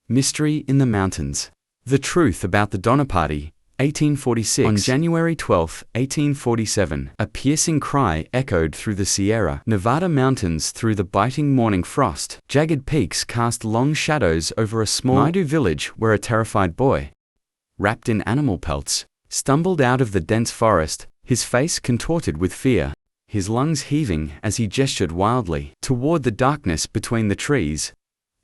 Mystery in the Mountains. The Truth About the Donner Party, 1846. On January 12, 1847, a piercing cry echoed through the Sierra Nevada mountains through the biting morning frost. Jagged peaks cast long shadows over a small Maidu village where a terrified boy, wrapped in animal pelts, stumbled out of the dense forest, his face contorted with fear, his lungs heaving as he gestured wildly toward the darkness between the trees.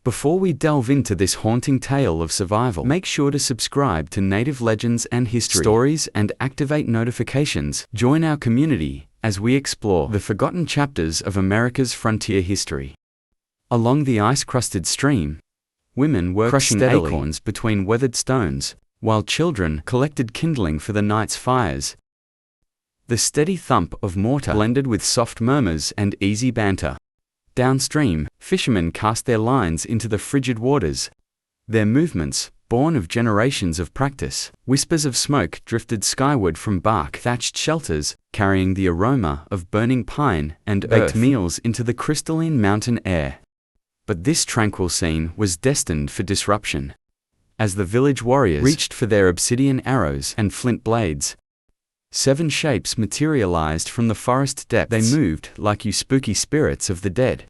Before we delve into this haunting tale of survival, make sure to subscribe to Native Legends and History Stories and activate notifications. Join our community as we explore the forgotten chapters of America's frontier history. Along the ice-crusted stream, women worked crushing acorns between weathered stones, while children collected kindling for the night's fires. The steady thump of mortar blended with soft murmurs and easy banter. Downstream, fishermen cast their lines into the frigid waters. Their movements, born of generations of practice. Whispers of smoke drifted skyward from bark-thatched shelters, carrying the aroma of burning pine and baked meals into the crystalline mountain air. But this tranquil scene was destined for disruption. As the village warriors reached for their obsidian arrows and flint blades, 7 shapes materialized from the forest depths. They moved like you spooky spirits of the dead.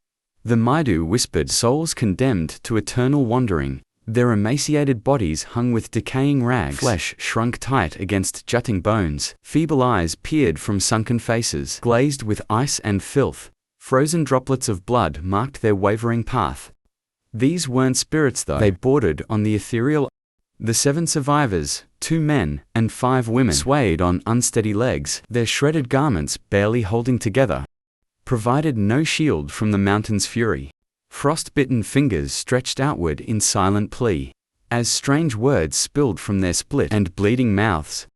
The Maidu whispered, souls condemned to eternal wandering. Their emaciated bodies hung with decaying rags. Flesh shrunk tight against jutting bones. Feeble eyes peered from sunken faces, glazed with ice and filth. Frozen droplets of blood marked their wavering path. These weren't spirits though. They bordered on the ethereal. The 7 survivors, 2 men and 5 women, swayed on unsteady legs, their shredded garments barely holding together, provided no shield from the mountain's fury. Frost-bitten fingers stretched outward in silent plea, as strange words spilled from their split and bleeding mouths.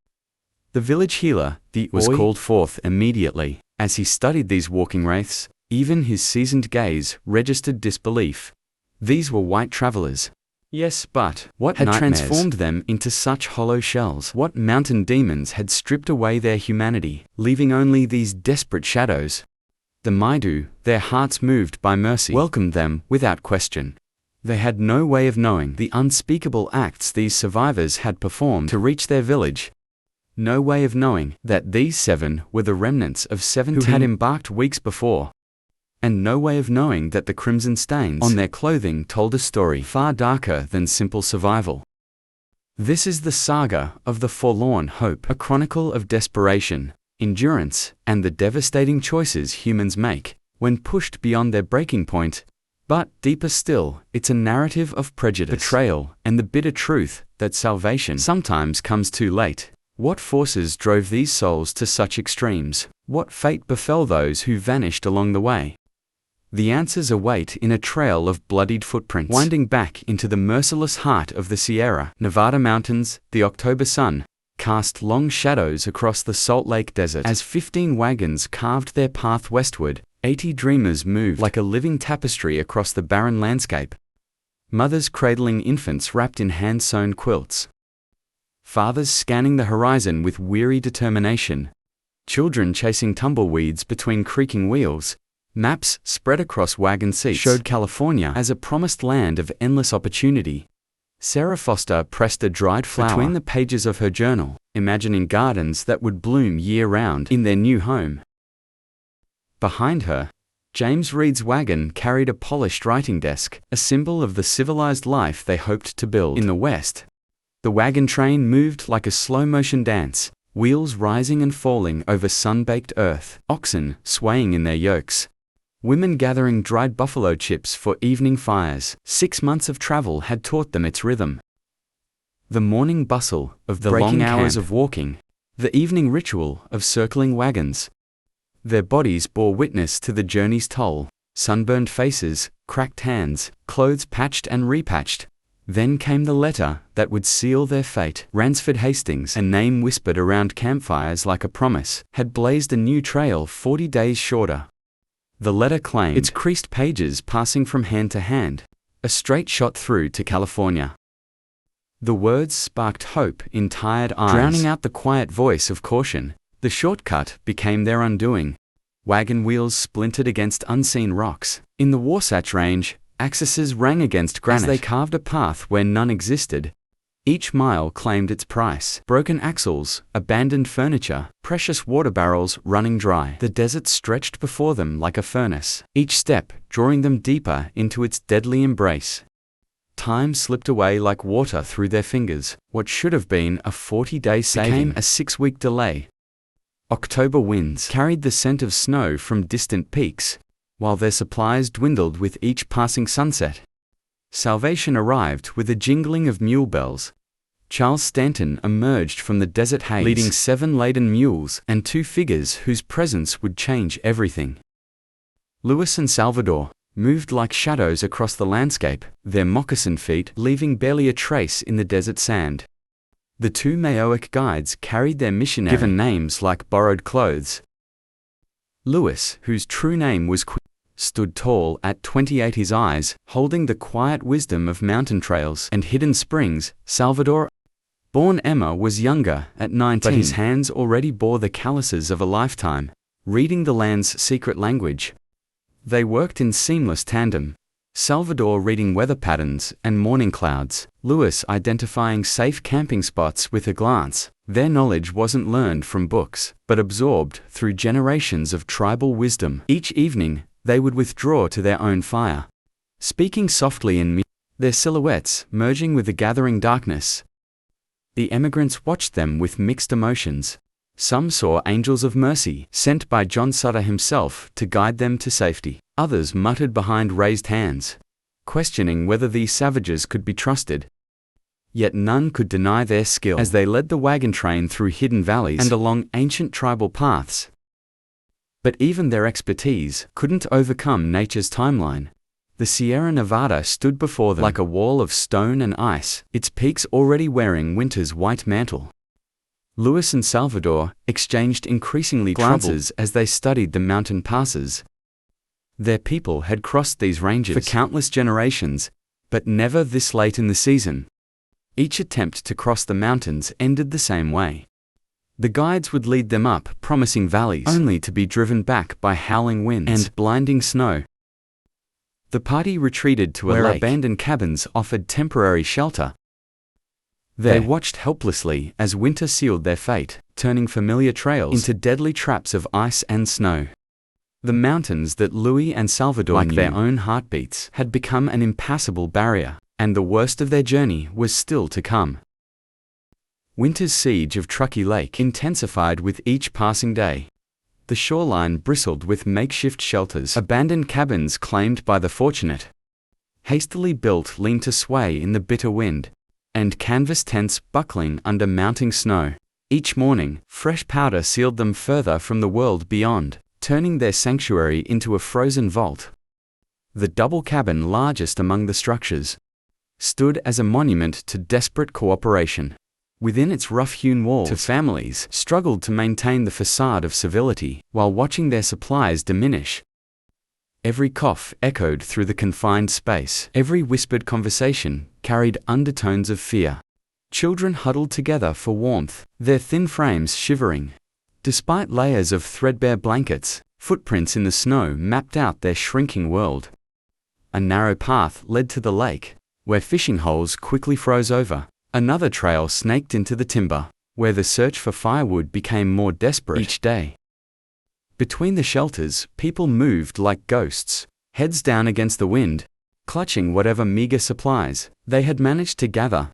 The village healer, was called forth immediately. As he studied these walking wraiths, even his seasoned gaze registered disbelief. These were white travelers. Yes, but what had transformed them into such hollow shells? What mountain demons had stripped away their humanity, leaving only these desperate shadows? The Maidu, their hearts moved by mercy, welcomed them without question. They had no way of knowing the unspeakable acts these survivors had performed to reach their village. No way of knowing that these 7 were the remnants of 17 who had embarked weeks before. And no way of knowing that the crimson stains on their clothing told a story far darker than simple survival. This is the saga of the Forlorn Hope, a chronicle of desperation, endurance, and the devastating choices humans make when pushed beyond their breaking point. But, deeper still, it's a narrative of prejudice, betrayal, and the bitter truth that salvation sometimes comes too late. What forces drove these souls to such extremes? What fate befell those who vanished along the way? The answers await in a trail of bloodied footprints winding back into the merciless heart of the Sierra Nevada mountains. The October sun cast long shadows across the Salt Lake Desert as 15 wagons carved their path westward. 80 dreamers moved like a living tapestry across the barren landscape. Mothers cradling infants wrapped in hand-sewn quilts. Fathers scanning the horizon with weary determination. Children chasing tumbleweeds between creaking wheels. Maps spread across wagon seats showed California as a promised land of endless opportunity. Sarah Foster pressed a dried flower between the pages of her journal, imagining gardens that would bloom year-round in their new home. Behind her, James Reed's wagon carried a polished writing desk, a symbol of the civilized life they hoped to build. In the West, the wagon train moved like a slow-motion dance, wheels rising and falling over sun-baked earth, oxen swaying in their yokes. Women gathering dried buffalo chips for evening fires. 6 months of travel had taught them its rhythm. The morning bustle of the long hours of walking, the evening ritual of circling wagons. Their bodies bore witness to the journey's toll. Sunburned faces, cracked hands, clothes patched and repatched. Then came the letter that would seal their fate. Ransford Hastings, a name whispered around campfires like a promise, had blazed a new trail 40 days shorter. The letter claimed, its creased pages passing from hand to hand, a straight shot through to California. The words sparked hope in tired eyes, drowning out the quiet voice of caution. The shortcut became their undoing. Wagon wheels splintered against unseen rocks. In the Wasatch Range, Axes rang against granite as they carved a path where none existed. Each mile claimed its price. Broken axles, abandoned furniture, precious water barrels running dry. The desert stretched before them like a furnace, each step drawing them deeper into its deadly embrace. Time slipped away like water through their fingers. What should have been a 40-day saving became a 6-week delay. October winds carried the scent of snow from distant peaks, while their supplies dwindled with each passing sunset. Salvation arrived with a jingling of mule bells. Charles Stanton emerged from the desert haze, leading 7 laden mules and 2 figures whose presence would change everything. Louis and Salvador moved like shadows across the landscape, their moccasined feet leaving barely a trace in the desert sand. The 2 Maoic guides carried their missionary, given names like borrowed clothes. Louis, whose true name was stood tall at 28, his eyes holding the quiet wisdom of mountain trails and hidden springs. Salvador, born Emma, was younger, at 19, but his hands already bore the calluses of a lifetime, reading the land's secret language. They worked in seamless tandem, Salvador reading weather patterns and morning clouds, Louis identifying safe camping spots with a glance. Their knowledge wasn't learned from books, but absorbed through generations of tribal wisdom. Each evening, they would withdraw to their own fire, speaking softly in their silhouettes merging with the gathering darkness. The emigrants watched them with mixed emotions. Some saw angels of mercy, sent by John Sutter himself to guide them to safety. Others muttered behind raised hands, questioning whether these savages could be trusted. Yet none could deny their skill as they led the wagon train through hidden valleys and along ancient tribal paths. But even their expertise couldn't overcome nature's timeline. The Sierra Nevada stood before them like a wall of stone and ice, its peaks already wearing winter's white mantle. Louis and Salvador exchanged increasingly glances as they studied the mountain passes. Their people had crossed these ranges for countless generations, but never this late in the season. Each attempt to cross the mountains ended the same way. The guides would lead them up, promising valleys, only to be driven back by howling winds and blinding snow. The party retreated to where abandoned cabins offered temporary shelter. They watched helplessly as winter sealed their fate, turning familiar trails into deadly traps of ice and snow. The mountains that Louis and Salvador knew, like their own heartbeats, had become an impassable barrier, and the worst of their journey was still to come. Winter's siege of Truckee Lake intensified with each passing day. The shoreline bristled with makeshift shelters, abandoned cabins claimed by the fortunate, hastily built leaned to sway in the bitter wind, and canvas tents buckling under mounting snow. Each morning, fresh powder sealed them further from the world beyond, turning their sanctuary into a frozen vault. The double cabin, largest among the structures, stood as a monument to desperate cooperation. Within its rough-hewn walls, families struggled to maintain the facade of civility while watching their supplies diminish. Every cough echoed through the confined space. Every whispered conversation carried undertones of fear. Children huddled together for warmth, their thin frames shivering. Despite layers of threadbare blankets, footprints in the snow mapped out their shrinking world. A narrow path led to the lake, where fishing holes quickly froze over. Another trail snaked into the timber, where the search for firewood became more desperate each day. Between the shelters, people moved like ghosts, heads down against the wind, clutching whatever meager supplies they had managed to gather.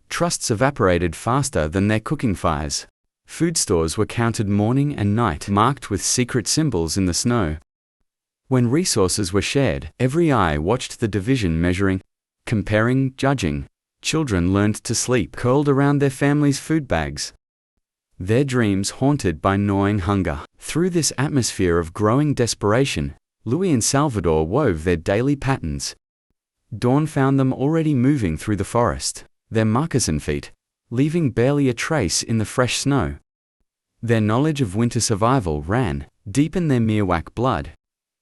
Trusts evaporated faster than their cooking fires. Food stores were counted morning and night, marked with secret symbols in the snow. When resources were shared, every eye watched the division measuring, comparing, judging. Children learned to sleep curled around their families' food bags, their dreams haunted by gnawing hunger. Through this atmosphere of growing desperation, Louis and Salvador wove their daily patterns. Dawn found them already moving through the forest, their moccasin feet leaving barely a trace in the fresh snow. Their knowledge of winter survival ran deep in their Miwok blood.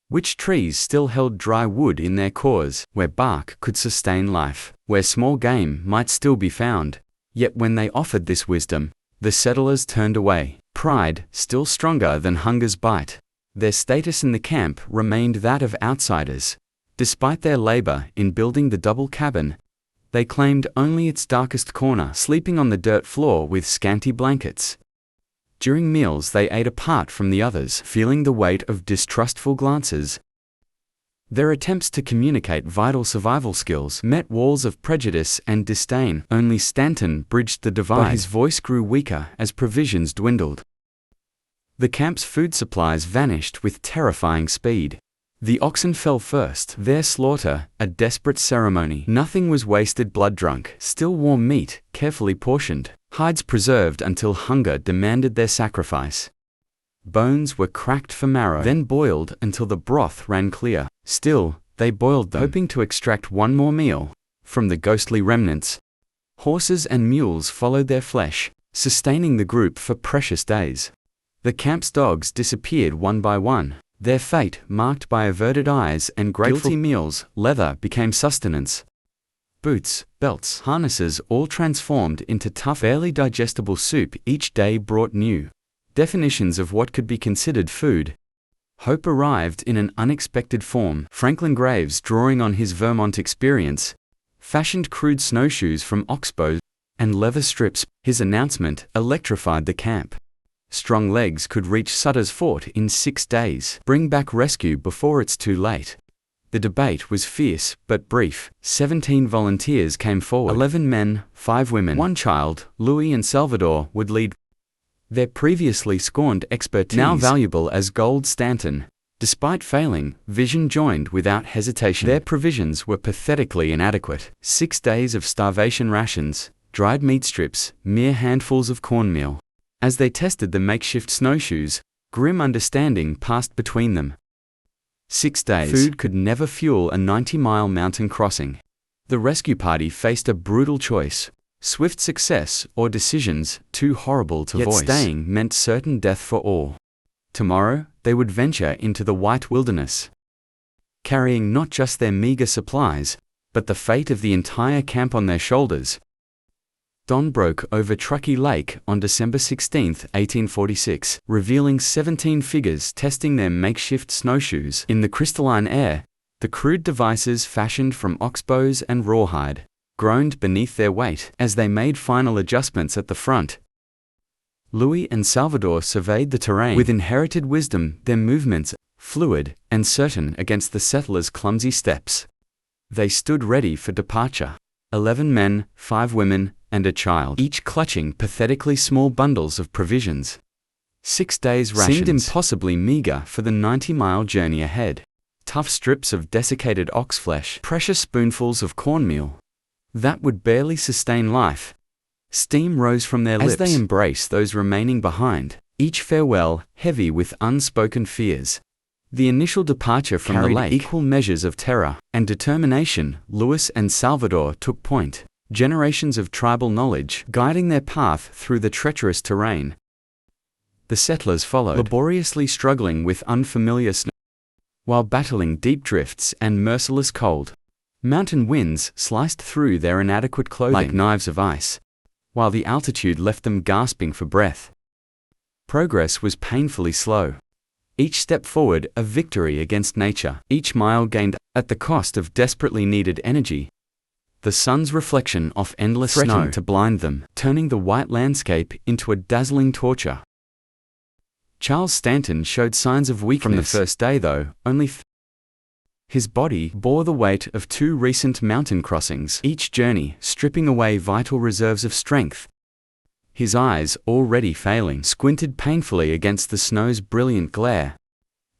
Which trees still held dry wood in their cores, where bark could sustain life, where small game might still be found. Yet when they offered this wisdom, the settlers turned away, pride still stronger than hunger's bite. Their status in the camp remained that of outsiders, Despite their labor in building the double cabin, they claimed only its darkest corner, sleeping on the dirt floor with scanty blankets. During meals they ate apart from the others, feeling the weight of distrustful glances. Their attempts to communicate vital survival skills met walls of prejudice and disdain. Only Stanton bridged the divide, but his voice grew weaker as provisions dwindled. The camp's food supplies vanished with terrifying speed. The oxen fell first, their slaughter a desperate ceremony. Nothing was wasted. Blood-drunk, still warm meat, carefully portioned, hides preserved until hunger demanded their sacrifice. Bones were cracked for marrow, then boiled until the broth ran clear. Still, they boiled them, hoping to extract one more meal from the ghostly remnants. Horses and mules followed their flesh, sustaining the group for precious days. The camp's dogs disappeared one by one, their fate marked by averted eyes and grateful meals. Leather became sustenance. Boots, belts, harnesses all transformed into tough, barely digestible soup. Each day brought new definitions of what could be considered food. Hope arrived in an unexpected form. Franklin Graves, drawing on his Vermont experience, fashioned crude snowshoes from oxbows and leather strips. His announcement electrified the camp. Strong legs could reach Sutter's Fort in 6 days. Bring back rescue before it's too late. The debate was fierce but brief. 17 volunteers came forward. 11 men, 5 women, 1 child. Louis and Salvador would lead. Their previously scorned expertise, now valuable as gold. Stanton, despite failing, vision joined without hesitation. Their provisions were pathetically inadequate. 6 days of starvation rations, dried meat strips, mere handfuls of cornmeal. As they tested the makeshift snowshoes, grim understanding passed between them. 6 days. Food could never fuel a 90-mile mountain crossing. The rescue party faced a brutal choice. Swift success or decisions too horrible to voice. Yet staying meant certain death for all. Tomorrow, they would venture into the white wilderness, carrying not just their meager supplies, but the fate of the entire camp on their shoulders. Dawn broke over Truckee Lake on December 16, 1846, revealing 17 figures testing their makeshift snowshoes. In the crystalline air, the crude devices fashioned from oxbows and rawhide groaned beneath their weight as they made final adjustments at the front. Louis and Salvador surveyed the terrain with inherited wisdom, their movements fluid and certain against the settlers' clumsy steps. They stood ready for departure. 11 men, 5 women, and a child, each clutching pathetically small bundles of provisions. 6 days' rations seemed impossibly meager for the 90-mile journey ahead. Tough strips of desiccated ox flesh, precious spoonfuls of cornmeal that would barely sustain life. Steam rose from their lips as they embraced those remaining behind, each farewell heavy with unspoken fears. The initial departure from the lake equal measures of terror and determination. Louis and Salvador took point, generations of tribal knowledge guiding their path through the treacherous terrain. The settlers followed, laboriously struggling with unfamiliar snow, while battling deep drifts and merciless cold. Mountain winds sliced through their inadequate clothing like knives of ice, while the altitude left them gasping for breath. Progress was painfully slow. Each step forward a victory against nature, each mile gained at the cost of desperately needed energy. The sun's reflection off endless snow threatened to blind them, turning the white landscape into a dazzling torture. Charles Stanton showed signs of weakness from the first day, though only his body bore the weight of 2 recent mountain crossings, each journey stripping away vital reserves of strength. His eyes, already failing, squinted painfully against the snow's brilliant glare.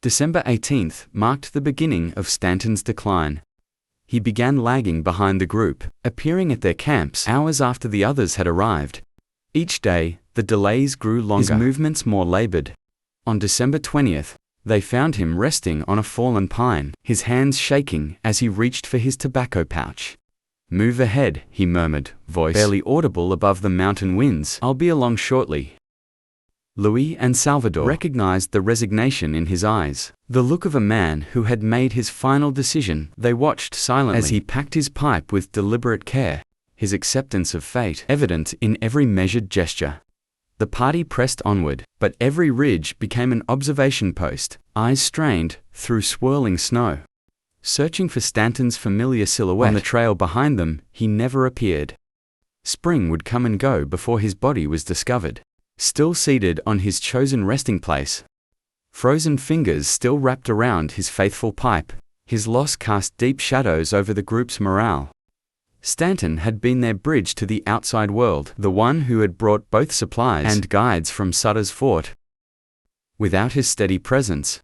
December 18th marked the beginning of Stanton's decline. He began lagging behind the group, appearing at their camps hours after the others had arrived. Each day, the delays grew longer, his movements more labored. On December 20th, they found him resting on a fallen pine, his hands shaking as he reached for his tobacco pouch. "Move ahead," he murmured, voice barely audible above the mountain winds. "I'll be along shortly." Louis and Salvador recognized the resignation in his eyes, the look of a man who had made his final decision. They watched silently as he packed his pipe with deliberate care, his acceptance of fate evident in every measured gesture. The party pressed onward, but every ridge became an observation post, eyes strained through swirling snow. Searching for Stanton's familiar silhouette on the trail behind them, he never appeared. Spring would come and go before his body was discovered. Still seated on his chosen resting place, frozen fingers still wrapped around his faithful pipe, his loss cast deep shadows over the group's morale. Stanton had been their bridge to the outside world, the one who had brought both supplies and guides from Sutter's Fort. Without his steady presence,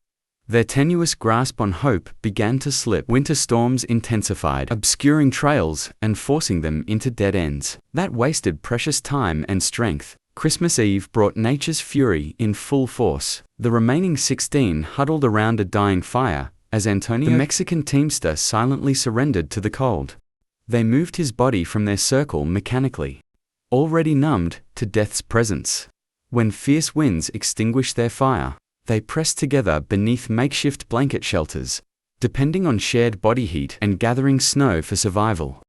their tenuous grasp on hope began to slip. Winter storms intensified, obscuring trails and forcing them into dead ends that wasted precious time and strength. Christmas Eve brought nature's fury in full force. The remaining 16 huddled around a dying fire as Antonio, the Mexican teamster, silently surrendered to the cold. They moved his body from their circle mechanically, already numbed to death's presence. When fierce winds extinguished their fire, they pressed together beneath makeshift blanket shelters, depending on shared body heat and gathering snow for survival.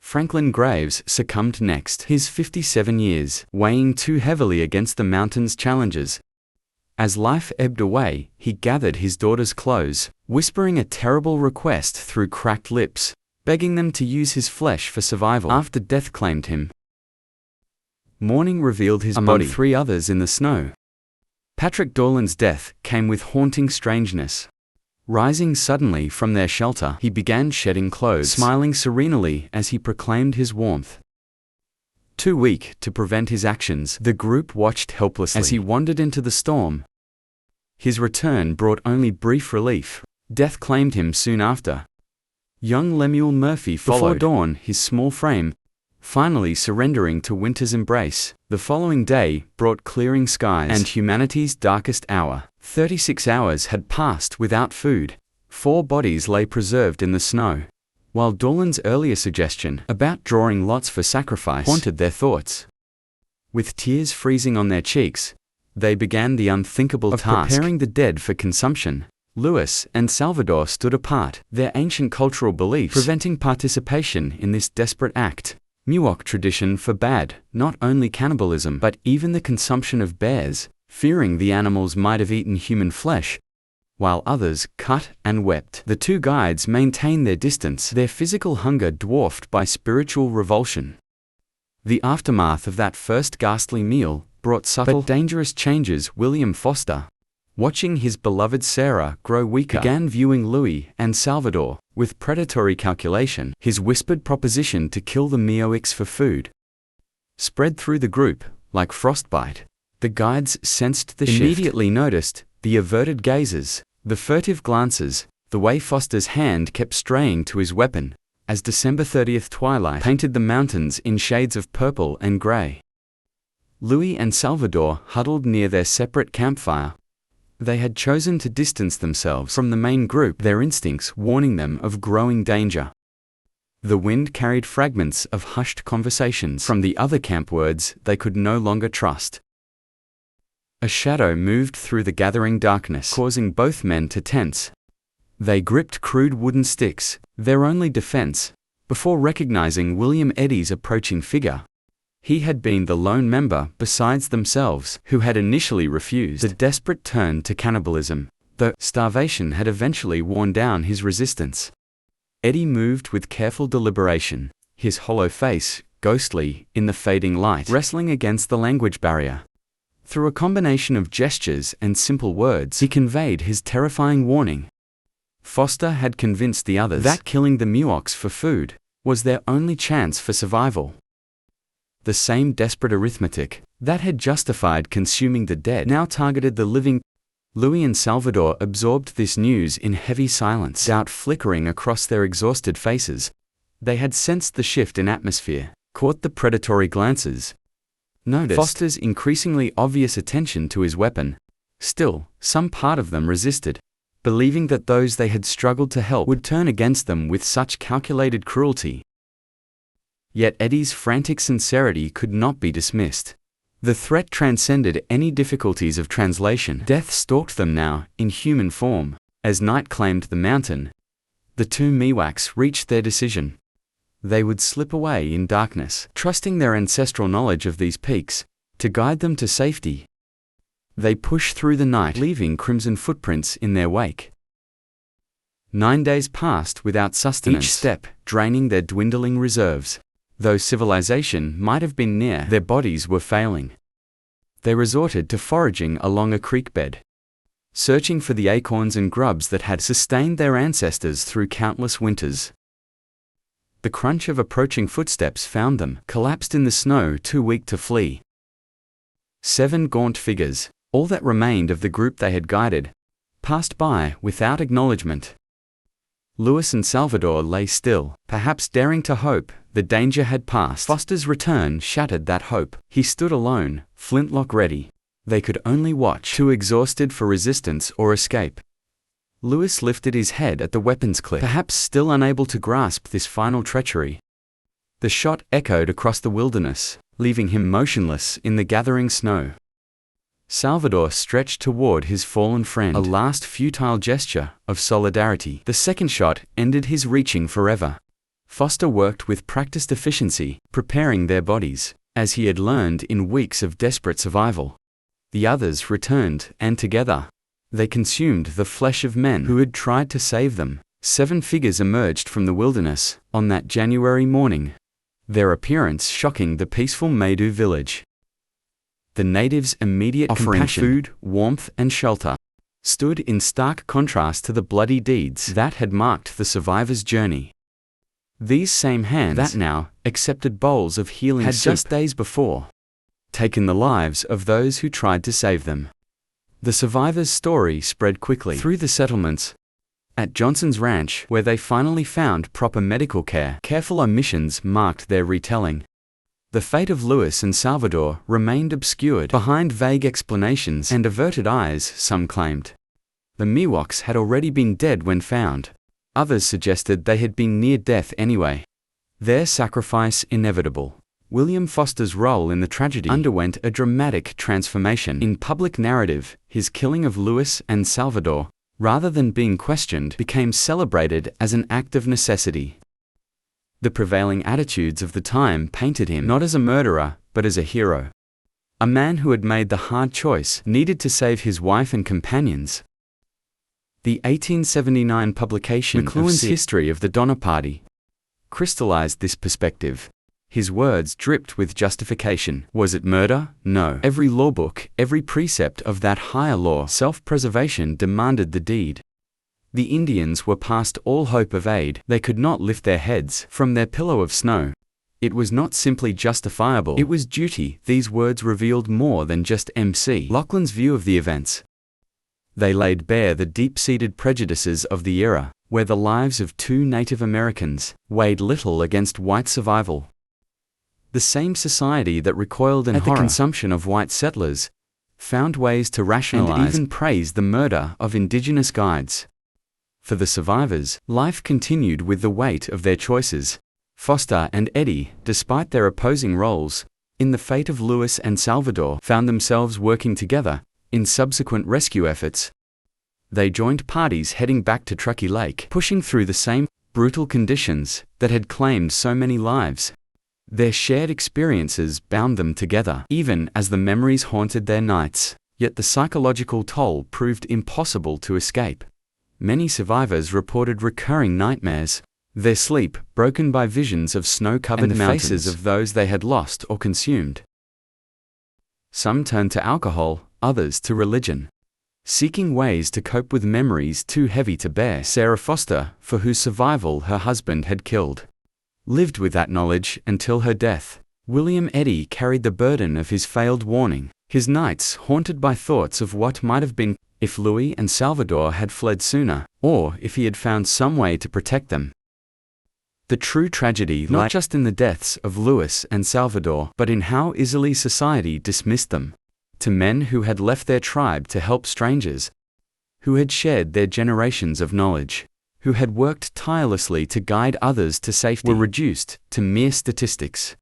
Franklin Graves succumbed next, his 57 years weighing too heavily against the mountain's challenges. As life ebbed away, he gathered his daughters close, whispering a terrible request through cracked lips, begging them to use his flesh for survival. After death claimed him, morning revealed his body, among 3 others in the snow. Patrick Dorland's death came with haunting strangeness. Rising suddenly from their shelter, he began shedding clothes, smiling serenely as he proclaimed his warmth. Too weak to prevent his actions, the group watched helplessly as he wandered into the storm. His return brought only brief relief. Death claimed him soon after. Young Lemuel Murphy followed. Before dawn, his small frame, finally surrendering to winter's embrace. The following day brought clearing skies and humanity's darkest hour. 36 hours had passed without food. 4 bodies lay preserved in the snow, while Dorland's earlier suggestion about drawing lots for sacrifice haunted their thoughts. With tears freezing on their cheeks, they began the unthinkable task of preparing the dead for consumption. Luis and Salvador stood apart, their ancient cultural beliefs preventing participation in this desperate act. Miwok tradition forbade not only cannibalism but even the consumption of bears, fearing the animals might have eaten human flesh, while others cut and wept. The 2 guides maintained their distance, their physical hunger dwarfed by spiritual revulsion. The aftermath of that first ghastly meal brought subtle but dangerous changes. William Foster, watching his beloved Sarah grow weaker, began viewing Louis and Salvador with predatory calculation. His whispered proposition to kill the Mioics for food spread through the group like frostbite. The guides sensed the shift, immediately noticed the averted gazes, the furtive glances, the way Foster's hand kept straying to his weapon, as December 30th twilight painted the mountains in shades of purple and gray. Louis and Salvador huddled near their separate campfire. They had chosen to distance themselves from the main group, their instincts warning them of growing danger. The wind carried fragments of hushed conversations from the other camp, words they could no longer trust. A shadow moved through the gathering darkness, causing both men to tense. They gripped crude wooden sticks, their only defense, before recognizing William Eddy's approaching figure. He had been the lone member besides themselves who had initially refused the desperate turn to cannibalism, though starvation had eventually worn down his resistance. Eddy moved with careful deliberation, his hollow face ghostly in the fading light, wrestling against the language barrier. Through a combination of gestures and simple words, he conveyed his terrifying warning. Foster had convinced the others that killing the Mioics for food was their only chance for survival. The same desperate arithmetic that had justified consuming the dead now targeted the living. Louis and Salvador absorbed this news in heavy silence, doubt flickering across their exhausted faces. They had sensed the shift in atmosphere, caught the predatory glances, noticed Foster's increasingly obvious attention to his weapon. Still, some part of them resisted, believing that those they had struggled to help would turn against them with such calculated cruelty. Yet Eddy's frantic sincerity could not be dismissed. The threat transcended any difficulties of translation. Death stalked them now, in human form. As night claimed the mountain, the 2 Miwoks reached their decision. They would slip away in darkness, trusting their ancestral knowledge of these peaks to guide them to safety. They pushed through the night, leaving crimson footprints in their wake. 9 days passed without sustenance, each step draining their dwindling reserves. Though civilization might have been near, their bodies were failing. They resorted to foraging along a creek bed, searching for the acorns and grubs that had sustained their ancestors through countless winters. The crunch of approaching footsteps found them, collapsed in the snow, too weak to flee. 7 gaunt figures, all that remained of the group they had guided, passed by without acknowledgement. Lewis and Salvador lay still, perhaps daring to hope the danger had passed. Foster's return shattered that hope. He stood alone, flintlock ready. They could only watch, too exhausted for resistance or escape. Lewis lifted his head at the weapons click, perhaps still unable to grasp this final treachery. The shot echoed across the wilderness, leaving him motionless in the gathering snow. Salvador stretched toward his fallen friend, a last futile gesture of solidarity. The second shot ended his reaching forever. Foster worked with practiced efficiency, preparing their bodies, as he had learned in weeks of desperate survival. The others returned, and together, they consumed the flesh of men who had tried to save them. 7 figures emerged from the wilderness on that January morning, their appearance shocking the peaceful Maidu village. The natives' immediate offering food, warmth, and shelter stood in stark contrast to the bloody deeds that had marked the survivors' journey. These same hands that now accepted bowls of healing had soup just days before taken the lives of those who tried to save them. The survivors' story spread quickly through the settlements. At Johnson's ranch, where they finally found proper medical care, careful omissions marked their retelling. The fate of Lewis and Salvador remained obscured behind vague explanations and averted eyes, some claimed. The Miwoks had already been dead when found. Others suggested they had been near death anyway. Their sacrifice inevitable. William Foster's role in the tragedy underwent a dramatic transformation. In public narrative, his killing of Lewis and Salvador, rather than being questioned, became celebrated as an act of necessity. The prevailing attitudes of the time painted him not as a murderer, but as a hero. A man who had made the hard choice, needed to save his wife and companions. The 1879 publication McLuhan's History of the Donner Party crystallized this perspective. His words dripped with justification. Was it murder? No. Every lawbook, every precept of that higher law, self-preservation, demanded the deed. The Indians were past all hope of aid. They could not lift their heads from their pillow of snow. It was not simply justifiable, it was duty. These words revealed more than just M.C. Lauchlin's view of the events. They laid bare the deep-seated prejudices of the era, where the lives of 2 Native Americans weighed little against white survival. The same society that recoiled in horror at the consumption of white settlers found ways to rationalize and even praise the murder of indigenous guides. For the survivors, life continued with the weight of their choices. Foster and Eddie, despite their opposing roles in the fate of Lewis and Salvador, found themselves working together in subsequent rescue efforts. They joined parties heading back to Truckee Lake, pushing through the same brutal conditions that had claimed so many lives. Their shared experiences bound them together, even as the memories haunted their nights. Yet the psychological toll proved impossible to escape. Many survivors reported recurring nightmares, their sleep broken by visions of snow-covered mountains, faces of those they had lost or consumed. Some turned to alcohol, others to religion, seeking ways to cope with memories too heavy to bear. Sarah Foster, for whose survival her husband had killed, lived with that knowledge until her death. William Eddy carried the burden of his failed warning, his nights haunted by thoughts of what might have been if Louis and Salvador had fled sooner, or if he had found some way to protect them. The true tragedy lay not just in the deaths of Louis and Salvador, but in how easily society dismissed them. To men who had left their tribe to help strangers, who had shared their generations of knowledge, who had worked tirelessly to guide others to safety, were reduced to mere statistics.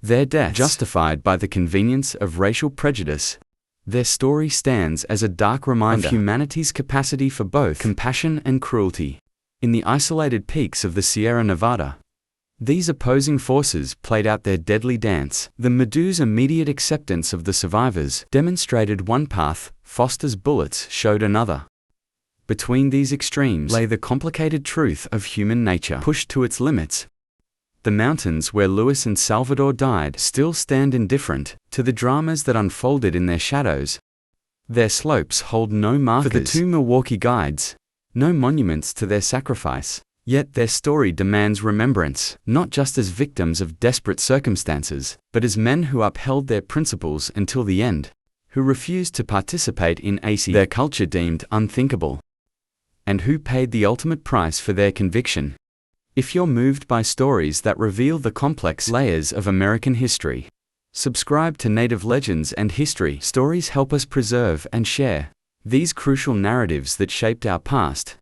Their deaths justified by the convenience of racial prejudice. Their story stands as a dark reminder of humanity's capacity for both compassion and cruelty. In the isolated peaks of the Sierra Nevada, these opposing forces played out their deadly dance. The Maidu's immediate acceptance of the survivors demonstrated one path, Foster's bullets showed another. Between these extremes lay the complicated truth of human nature, pushed to its limits. The mountains where Lewis and Salvador died still stand indifferent to the dramas that unfolded in their shadows. Their slopes hold no markers for the two Milwaukee guides, no monuments to their sacrifice. Yet their story demands remembrance, not just as victims of desperate circumstances, but as men who upheld their principles until the end, who refused to participate in their culture deemed unthinkable, and who paid the ultimate price for their conviction. If you're moved by stories that reveal the complex layers of American history, subscribe to Native Legends and History. Stories help us preserve and share these crucial narratives that shaped our past.